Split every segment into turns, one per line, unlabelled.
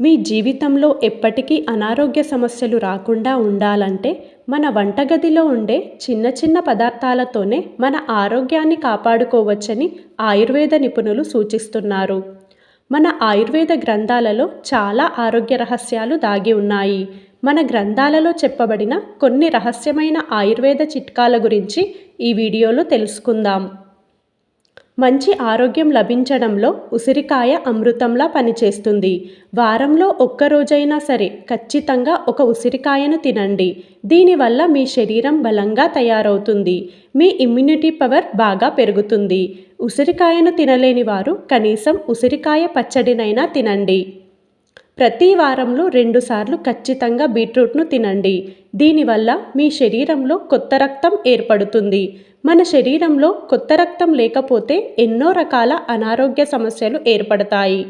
మీ జీవితంలో ఎప్పటికీ అనారోగ్య సమస్యలు రాకుండా ఉండాలంటే మన వంటగదిలో ఉండే చిన్న చిన్న పదార్థాలతోనే మన ఆరోగ్యాన్ని కాపాడుకోవచ్చని ఆయుర్వేద నిపుణులు సూచిస్తున్నారు. మన ఆయుర్వేద గ్రంథాలలో చాలా ఆరోగ్య రహస్యాలు దాగి ఉన్నాయి. మన గ్రంథాలలో చెప్పబడిన కొన్ని రహస్యమైన ఆయుర్వేద చిట్కాల గురించి ఈ వీడియోలో తెలుసుకుందాం. మంచి ఆరోగ్యం లభించడంలో ఉసిరికాయ అమృతంలా పనిచేస్తుంది. వారంలో ఒక్కరోజైనా సరే ఖచ్చితంగా ఒక ఉసిరికాయను తినండి. దీనివల్ల మీ శరీరం బలంగా తయారవుతుంది. మీ ఇమ్యూనిటీ పవర్ బాగా పెరుగుతుంది. ఉసిరికాయను తినలేని వారు కనీసం ఉసిరికాయ పచ్చడినైనా తినండి. ప్రతి వారంలో 2 సార్లు ఖచ్చితంగా బీట్రూట్ను తినండి. దీనివల్ల మీ శరీరంలో కొత్త రక్తం ఏర్పడుతుంది. మన శరీరంలో కొత్త రక్తం లేకపోతే ఎన్నో రకాల అనారోగ్య సమస్యలు ఏర్పడతాయి.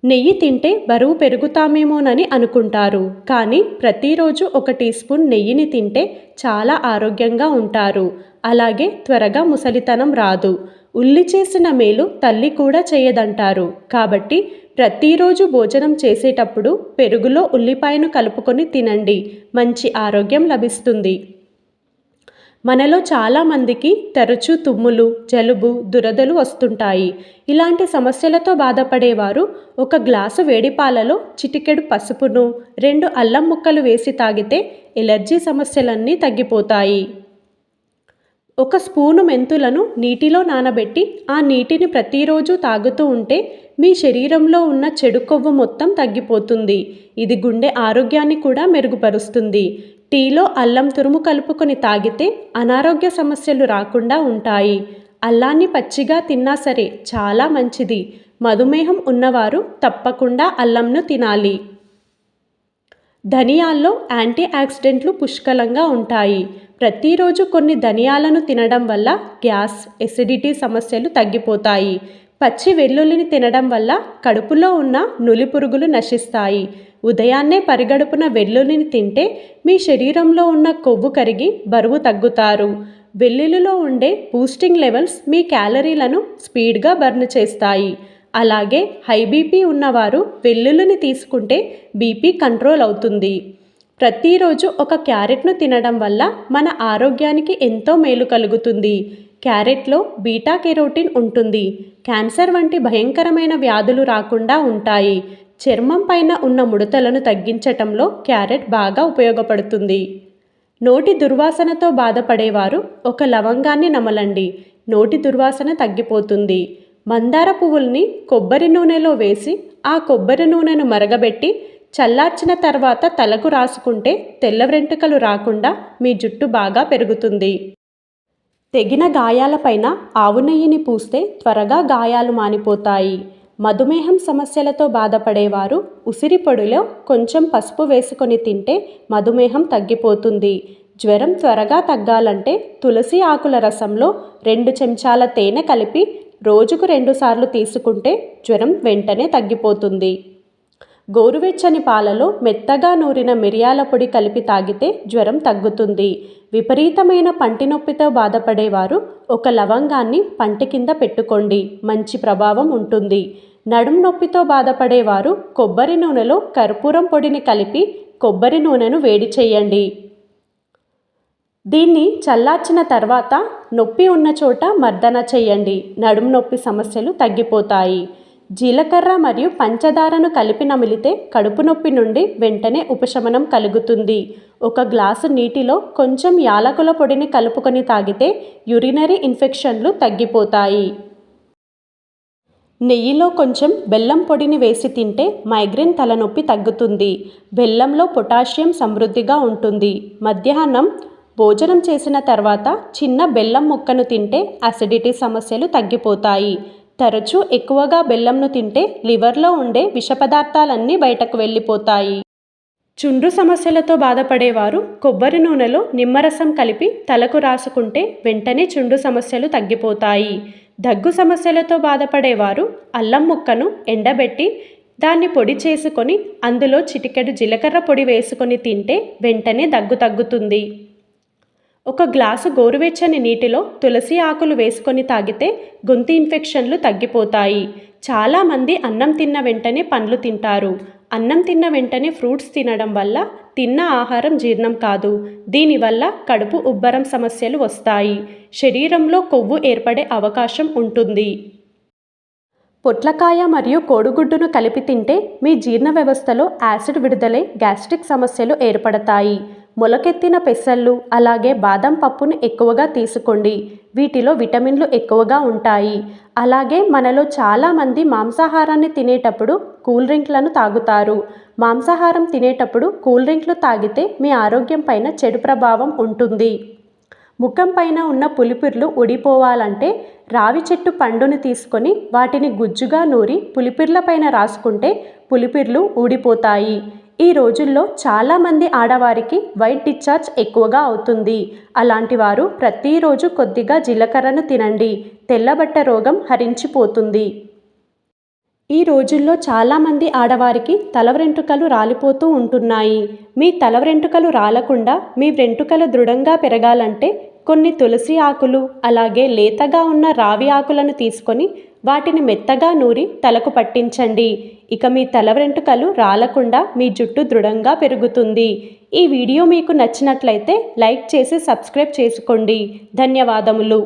నెయ్యి తింటే బరువు పెరుగుతామేమోనని అనుకుంటారు. కానీ ప్రతిరోజు 1 టీ స్పూన్ నెయ్యిని తింటే చాలా ఆరోగ్యంగా ఉంటారు. అలాగే త్వరగా ముసలితనం రాదు. ఉల్లి చేసిన మేలు తల్లి కూడా చేయదంటారు. కాబట్టి ప్రతిరోజు భోజనం చేసేటప్పుడు పెరుగులో ఉల్లిపాయను కలుపుకొని తినండి. మంచి ఆరోగ్యం లభిస్తుంది. మనలో చాలామందికి తరచూ తుమ్ములు, జలుబు, దురదలు వస్తుంటాయి. ఇలాంటి సమస్యలతో బాధపడేవారు 1 గ్లాసు వేడి పాలలో చిటికెడు పసుపును, 2 అల్లం ముక్కలు వేసి తాగితే ఎలర్జీ సమస్యలన్నీ తగ్గిపోతాయి. 1 స్పూను మెంతులను నీటిలో నానబెట్టి ఆ నీటిని ప్రతిరోజు తాగుతూ ఉంటే మీ శరీరంలో ఉన్న చెడు కొవ్వు మొత్తం తగ్గిపోతుంది. ఇది గుండె ఆరోగ్యాన్ని కూడా మెరుగుపరుస్తుంది. టీలో అల్లం తురుము కలుపుకొని తాగితే అనారోగ్య సమస్యలు రాకుండా ఉంటాయి. అల్లాన్ని పచ్చిగా తిన్నా సరే చాలా మంచిది. మధుమేహం ఉన్నవారు తప్పకుండా అల్లంను తినాలి. ధనియాల్లో యాంటీ ఆక్సిడెంట్లు పుష్కలంగా ఉంటాయి. ప్రతిరోజు కొన్ని ధనియాలను తినడం వల్ల గ్యాస్, ఎసిడిటీ సమస్యలు తగ్గిపోతాయి. పచ్చి వెల్లుల్లిని తినడం వల్ల కడుపులో ఉన్న నులి పురుగులు నశిస్తాయి. ఉదయాన్నే పరిగడుపున వెల్లుల్లిని తింటే మీ శరీరంలో ఉన్న కొవ్వు కరిగి బరువు తగ్గుతారు. వెల్లుల్లిలో ఉండే బూస్టింగ్ లెవెల్స్ మీ క్యాలరీలను స్పీడ్గా బర్న్ చేస్తాయి. అలాగే హై బీపీ ఉన్నవారు వెల్లుల్లిని తీసుకుంటే బీపీ కంట్రోల్ అవుతుంది. ప్రతిరోజు 1 క్యారెట్ను తినడం వల్ల మన ఆరోగ్యానికి ఎంతో మేలు కలుగుతుంది. క్యారెట్లో బీటా కెరోటిన్ ఉంటుంది. క్యాన్సర్ వంటి భయంకరమైన వ్యాధులు రాకుండా ఉంటాయి. చర్మం పైన ఉన్న ముడతలను తగ్గించటంలో క్యారెట్ బాగా ఉపయోగపడుతుంది. నోటి దుర్వాసనతో బాధపడేవారు 1 లవంగాన్ని నమలండి. నోటి దుర్వాసన తగ్గిపోతుంది. మందార పువ్వుల్ని కొబ్బరి నూనెలో వేసి ఆ కొబ్బరి నూనెను మరగబెట్టి చల్లార్చిన తర్వాత తలకు రాసుకుంటే తెల్ల వెంట్రుకలు రాకుండా మీ జుట్టు బాగా పెరుగుతుంది. తెగిన గాయాలపైన ఆవు నెయ్యిని పూస్తే త్వరగా గాయాలు మానిపోతాయి. మధుమేహం సమస్యలతో బాధపడేవారు ఉసిరి పొడిలో కొంచెం పసుపు వేసుకొని తింటే మధుమేహం తగ్గిపోతుంది. జ్వరం త్వరగా తగ్గాలంటే తులసి ఆకుల రసంలో 2 చెంచాల తేనె కలిపి రోజుకు 2 సార్లు తీసుకుంటే జ్వరం వెంటనే తగ్గిపోతుంది. గోరువెచ్చని పాలలో మెత్తగా నూరిన మిరియాల పొడి కలిపి తాగితే జ్వరం తగ్గుతుంది. విపరీతమైన పంటి నొప్పితో బాధపడేవారు 1 లవంగాన్ని పంటి కింద పెట్టుకోండి. మంచి ప్రభావం ఉంటుంది. నడుం నొప్పితో బాధపడేవారు కొబ్బరి నూనెలో కర్పూరం పొడిని కలిపి కొబ్బరి నూనెను వేడి చేయండి. దీన్ని చల్లార్చిన తర్వాత నొప్పి ఉన్న చోట మర్దన చేయండి. నడుం నొప్పి సమస్యలు తగ్గిపోతాయి. జీలకర్ర మరియు పంచదారను కలిపి నమిలితే కడుపు నొప్పి నుండి వెంటనే ఉపశమనం కలుగుతుంది. 1 గ్లాసు నీటిలో కొంచెం యాలకుల పొడిని కలుపుకొని తాగితే యూరినరీ ఇన్ఫెక్షన్లు తగ్గిపోతాయి. నెయ్యిలో కొంచెం బెల్లం పొడిని వేసి తింటే మైగ్రేన్ తలనొప్పి తగ్గుతుంది. బెల్లంలో పొటాషియం సమృద్ధిగా ఉంటుంది. మధ్యాహ్నం భోజనం చేసిన తర్వాత చిన్న బెల్లం ముక్కను తింటే అసిడిటీ సమస్యలు తగ్గిపోతాయి. తరచూ ఎక్కువగా బెల్లంను తింటే లివర్లో ఉండే విష పదార్థాలన్నీ బయటకు వెళ్ళిపోతాయి. చుండ్రు సమస్యలతో బాధపడేవారు కొబ్బరి నూనెలో నిమ్మరసం కలిపి తలకు రాసుకుంటే వెంటనే చుండ్రు సమస్యలు తగ్గిపోతాయి. దగ్గు సమస్యలతో బాధపడేవారు అల్లం ముక్కను ఎండబెట్టి దాన్ని పొడి చేసుకొని అందులో చిటికెడు జీలకర్ర పొడి వేసుకొని తింటే వెంటనే దగ్గు తగ్గుతుంది. 1 గ్లాసు గోరువెచ్చని నీటిలో తులసి ఆకులు వేసుకొని తాగితే గొంతు ఇన్ఫెక్షన్లు తగ్గిపోతాయి. చాలామంది అన్నం తిన్న వెంటనే పండ్లు తింటారు. అన్నం తిన్న వెంటనే ఫ్రూట్స్ తినడం వల్ల తిన్న ఆహారం జీర్ణం కాదు. దీనివల్ల కడుపు ఉబ్బరం సమస్యలు వస్తాయి. శరీరంలో కొవ్వు ఏర్పడే అవకాశం ఉంటుంది. పొట్లకాయ మరియు కోడిగుడ్డును కలిపి తింటే మీ జీర్ణ వ్యవస్థలో యాసిడ్ విడుదలై గ్యాస్ట్రిక్ సమస్యలు ఏర్పడతాయి. మొలకెత్తిన పెసళ్ళు అలాగే బాదం పప్పును ఎక్కువగా తీసుకోండి. వీటిలో విటమిన్లు ఎక్కువగా ఉంటాయి. అలాగే మనలో చాలామంది మాంసాహారాన్ని తినేటప్పుడు కూల్ డ్రింక్లను తాగుతారు. మాంసాహారం తినేటప్పుడు కూల్ డ్రింక్లు తాగితే మీ ఆరోగ్యం పైన చెడు ప్రభావం ఉంటుంది. ముఖం పైన ఉన్న పులిపిర్లు ఊడిపోవాలంటే రావి చెట్టు పండుని తీసుకొని వాటిని గుజ్జుగా నూరి పులిపిర్ల పైన రాసుకుంటే పులిపిర్లు ఊడిపోతాయి. ఈ రోజుల్లో చాలామంది ఆడవారికి వైట్ డిశ్చార్జ్ ఎక్కువగా అవుతుంది. అలాంటి వారు ప్రతిరోజు కొద్దిగా జీలకర్రను తినండి. తెల్లబట్ట రోగం హరించిపోతుంది. ఈ రోజుల్లో చాలామంది ఆడవారికి తల వెంట్రుకలు రాలిపోతూ ఉంటున్నాయి. మీ తల వెంట్రుకలు రాలకుండా మీ వెంట్రుకలు దృఢంగా పెరగాలంటే కొన్ని తులసి ఆకులు అలాగే లేతగా ఉన్న రావి ఆకులను తీసుకొని వాటిని మెత్తగా నూరి తలకు పట్టించండి. ఇక మీ తల వెంట్రుకలు రాలకుండా మీ జుట్టు దృఢంగా పెరుగుతుంది. ఈ వీడియో మీకు నచ్చినట్లయితే లైక్ చేసి సబ్స్క్రైబ్ చేసుకోండి. ధన్యవాదములు.